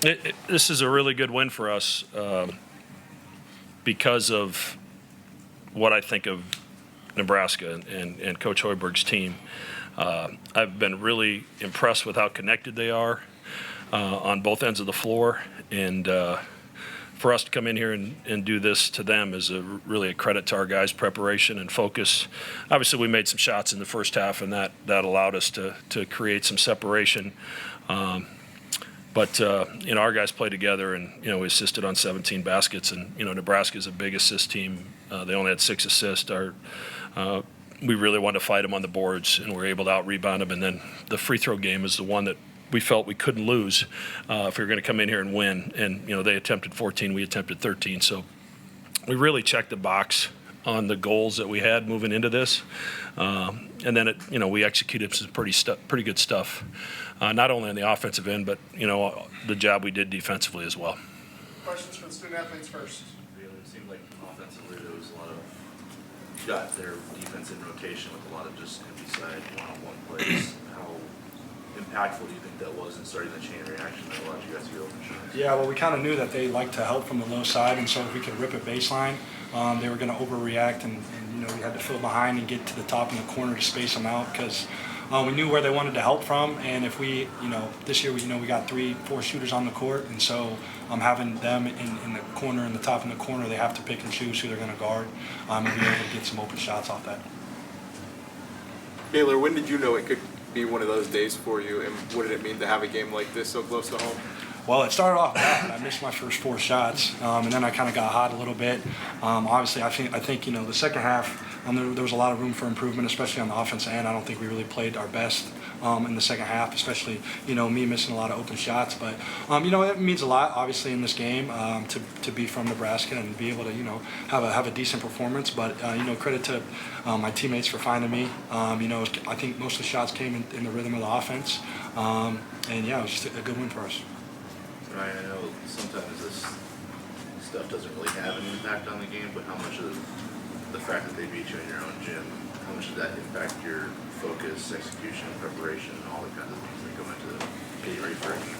This is a really good win for us because of what I think of Nebraska and Coach Hoiberg's team. I've been really impressed with how connected they are on both ends of the floor, and for us to come in here and do this to them is really a credit to our guys' preparation and focus. Obviously, we made some shots in the first half, and that allowed us to create some separation. But our guys played together, and we assisted on 17 baskets. And Nebraska is a big assist team. They only had 6 assists. We really wanted to fight them on the boards, and we were able to out-rebound them. And then the free throw game is the one that we felt we couldn't lose if we were going to come in here and win. And they attempted 14, we attempted 13. So we really checked the box on the goals that we had moving into this. And then we executed some pretty good stuff, not only on the offensive end, but the job we did defensively as well. Questions for the student athletes first. It seemed like offensively there was a lot of got their defense in rotation with a lot of just empty side one-on-one plays. How impactful do you think that was in starting the chain reaction that allowed you guys to get open shots? Yeah, well, we kind of knew that they like to help from the low side, and so if we could rip it baseline, they were going to overreact, and we had to fill behind and get to the top in the corner to space them out because we knew where they wanted to help from. And if we, this year we got 3-4 shooters on the court, and so having them in the corner, in the top in the corner, they have to pick and choose who they're going to guard and be able to get some open shots off that. Baylor, when did you know it could be one of those days for you, and what did it mean to have a game like this so close to home? Well, it started off bad. I missed my first 4 shots, and then I kind of got hot a little bit. Obviously, I think the second half there was a lot of room for improvement, especially on the offensive end. I don't think we really played our best in the second half, especially me missing a lot of open shots. But it means a lot, obviously, in this game to be from Nebraska and be able to have a decent performance. But credit to my teammates for finding me. I think most of the shots came in the rhythm of the offense, and yeah, it was just a good win for us. Ryan, I know sometimes this stuff doesn't really have an impact on the game, but how much of the fact that they beat you in your own gym, how much did that impact your focus, execution, preparation, and all the kinds of things that go into getting ready for a game?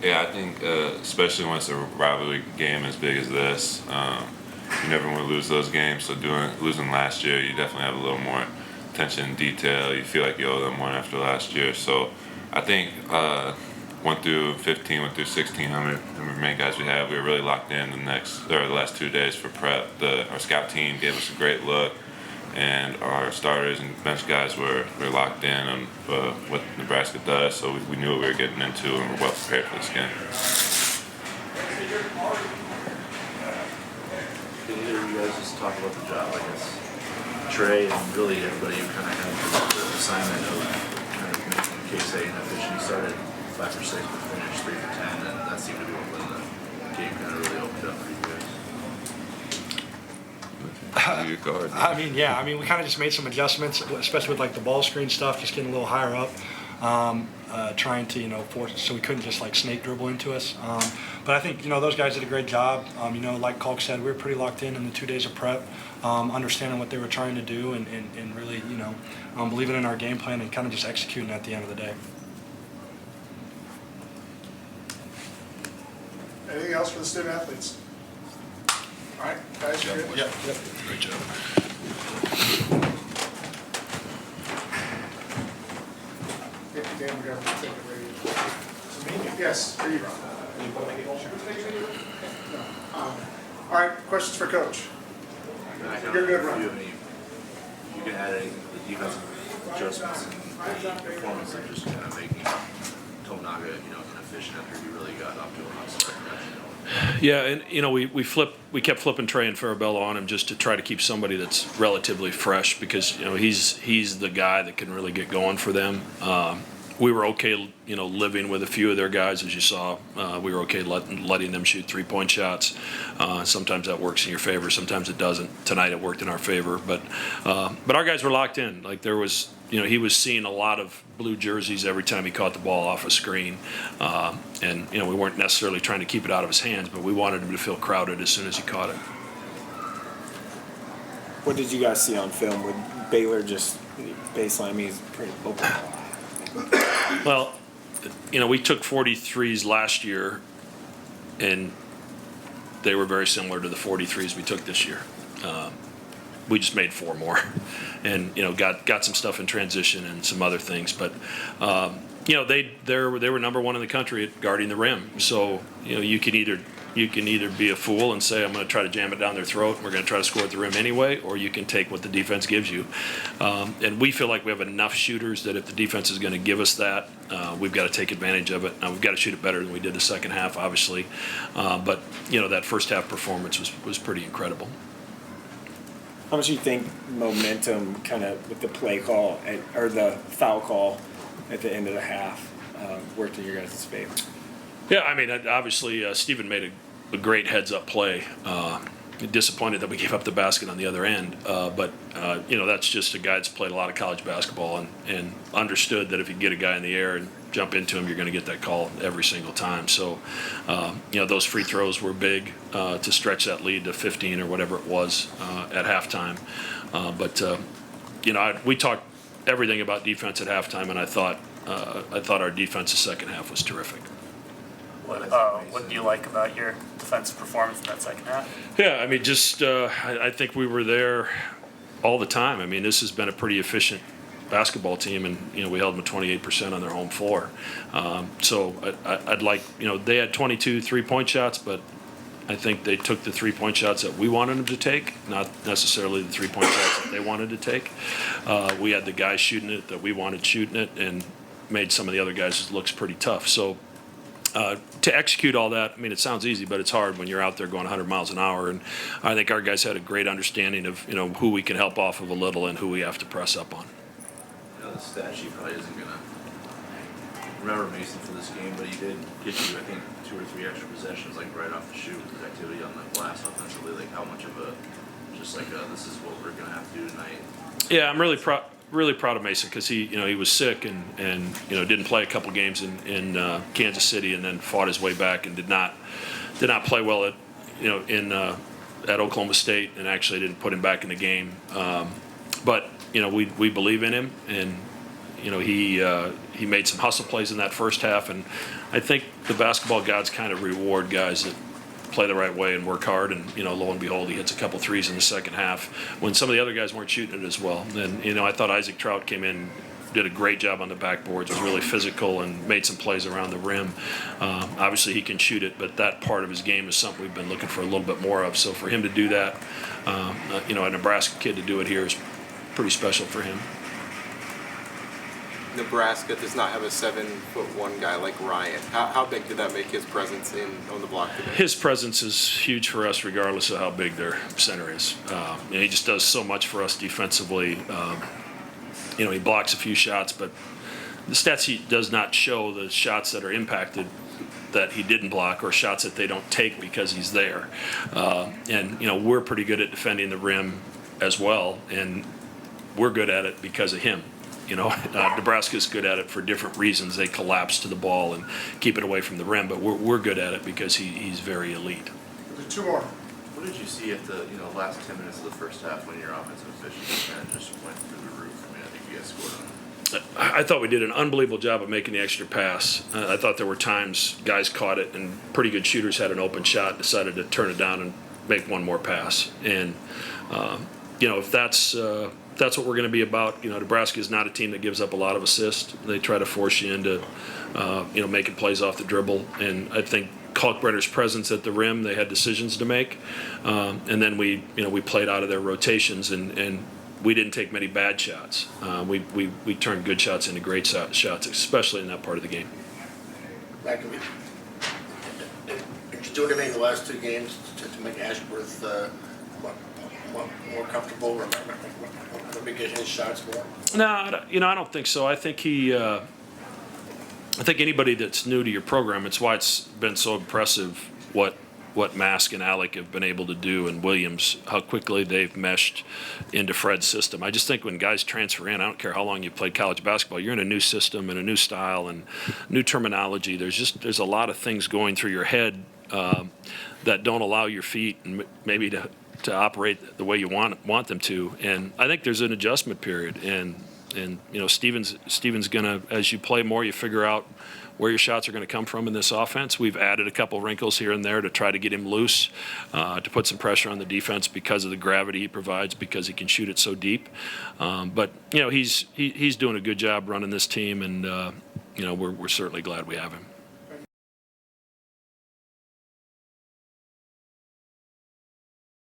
Yeah, I think especially when it's a rivalry game as big as this, you never want to lose those games. So losing last year, you definitely have a little more attention and detail. You feel like you owe them one after last year. So I think 1 through 15, 1 through 16, how many guys we have, we were really locked in the last 2 days for prep. Our scout team gave us a great look, and our starters and bench guys were locked in on what Nebraska does, so we knew what we were getting into, and we're well prepared for this game. Can either of you guys just talk about the job, I guess? Trey and really everybody who kind of had the assignment of kind of making K-State inefficient. He started 5 for 6, but finished 3 for 10, and that seemed to be when the game kind of really opened up for you guys. We kind of just made some adjustments, especially with the ball screen stuff, just getting a little higher up, trying to force it so we couldn't just snake dribble into us. But I think those guys did a great job. Like Kalk said, we were pretty locked in the 2 days of prep, understanding what they were trying to do, and really believing in our game plan and kind of just executing at the end of the day. Anything else for the student athletes? All right, guys, you're good? Yep. Great job. Dan, we're going to take it ready. Yes, for you, Ron. All right, questions for Coach? You're good, Ron. You can add anything to the defensive adjustments and performance of just kind of making Tominaga, inefficient after he really got up to a hot start. Yeah, and we kept flipping Trey and Farabella on him just to try to keep somebody that's relatively fresh because he's the guy that can really get going for them. We were okay, living with a few of their guys, as you saw. We were okay letting them shoot 3-point shots. Sometimes that works in your favor, sometimes it doesn't. Tonight it worked in our favor, but our guys were locked in. There was, he was seeing a lot of blue jerseys every time he caught the ball off a screen, and we weren't necessarily trying to keep it out of his hands, but we wanted him to feel crowded as soon as he caught it. What did you guys see on film with Baylor just baseline? He's pretty open. Well, we took 43s last year, and they were very similar to the 43s we took this year. We just made 4 more, and got some stuff in transition and some other things. But they were number 1 in the country at guarding the rim. So you can either be a fool and say I'm going to try to jam it down their throat and we're going to try to score at the rim anyway, or you can take what the defense gives you. And we feel like we have enough shooters that if the defense is going to give us that, we've got to take advantage of it. Now we've got to shoot it better than we did the second half, obviously. But that first half performance was pretty incredible. How much do you think momentum, kind of with the play call or the foul call at the end of the half, worked in your guys' favor? Yeah, I mean, obviously, Stephen made a great heads-up play. Disappointed that we gave up the basket on the other end, but that's just a guy that's played a lot of college basketball and understood that if you get a guy in the air and jump into him, you're going to get that call every single time. So, those free throws were big to stretch that lead to 15 or whatever it was at halftime. We talked everything about defense at halftime, and I thought our defense the second half was terrific. What do you like about your defensive performance in that second half? Yeah, I mean, I think we were there all the time. I mean, this has been a pretty efficient basketball team, and we held them to 28% on their home floor. So I'd like, they had 22 3-point shots, but I think they took the 3-point shots that we wanted them to take, not necessarily the 3-point shots that they wanted to take. We had the guys shooting it that we wanted shooting it, and made some of the other guys looks pretty tough. So to execute all that, I mean, it sounds easy, but it's hard when you're out there going 100 miles an hour. And I think our guys had a great understanding of who we can help off of a little and who we have to press up on. The stat sheet probably isn't gonna remember Mason for this game, but he did get you, I think, 2 or 3 extra possessions, like right off the shoot, with activity on the glass offensively. Like, how much of this is what we're gonna have to do tonight? Yeah, I'm really proud of Mason because he was sick and didn't play a couple games in Kansas City, and then fought his way back and did not play well at Oklahoma State, and actually didn't put him back in the game. But we believe in him, and he made some hustle plays in that first half, and I think the basketball gods kind of reward guys that play the right way and work hard, and lo and behold, he hits a couple threes in the second half when some of the other guys weren't shooting it as well. And I thought Isaac Trout came in, did a great job on the backboards, was really physical and made some plays around the rim. Obviously he can shoot it, but that part of his game is something we've been looking for a little bit more of. So for him to do that, a Nebraska kid to do it here is pretty special for him. Nebraska does not have a 7'1" guy like Ryan. How big did that make his presence on the block today? His presence is huge for us, regardless of how big their center is. He just does so much for us defensively. He blocks a few shots, but the stats sheet does not show the shots that are impacted that he didn't block, or shots that they don't take because he's there. We're pretty good at defending the rim as well, and we're good at it because of him. Nebraska's good at it for different reasons. They collapse to the ball and keep it away from the rim, but we're good at it because he's very elite. There's 2 more. What did you see at the last 10 minutes of the first half when your offensive efficiency kind of just went through the roof? I mean, I think you guys scored on it. I thought we did an unbelievable job of making the extra pass. I thought there were times guys caught it and pretty good shooters had an open shot, decided to turn it down and make one more pass. And if that's what we're going to be about. Nebraska is not a team that gives up a lot of assists. They try to force you into, making plays off the dribble. And I think Kalkbrenner's presence at the rim, they had decisions to make. And then we played out of their rotations, and we didn't take many bad shots. We turned good shots into great shots, especially in that part of the game. Did you do anything in the last 2 games to make Ashworth more comfortable, or maybe get his shots more? No, I don't think so. I think I think anybody that's new to your program, it's why it's been so impressive what Mask and Alec have been able to do, and Williams, how quickly they've meshed into Fred's system. I just think when guys transfer in, I don't care how long you've played college basketball, you're in a new system and a new style and new terminology. There's a lot of things going through your head that don't allow your feet and maybe to operate the way you want them to. And I think there's an adjustment period, and Steven's gonna, as you play more, you figure out where your shots are going to come from in this offense. We've added a couple wrinkles here and there to try to get him loose, to put some pressure on the defense because of the gravity he provides, because he can shoot it so deep. But he's doing a good job running this team, and we're certainly glad we have him.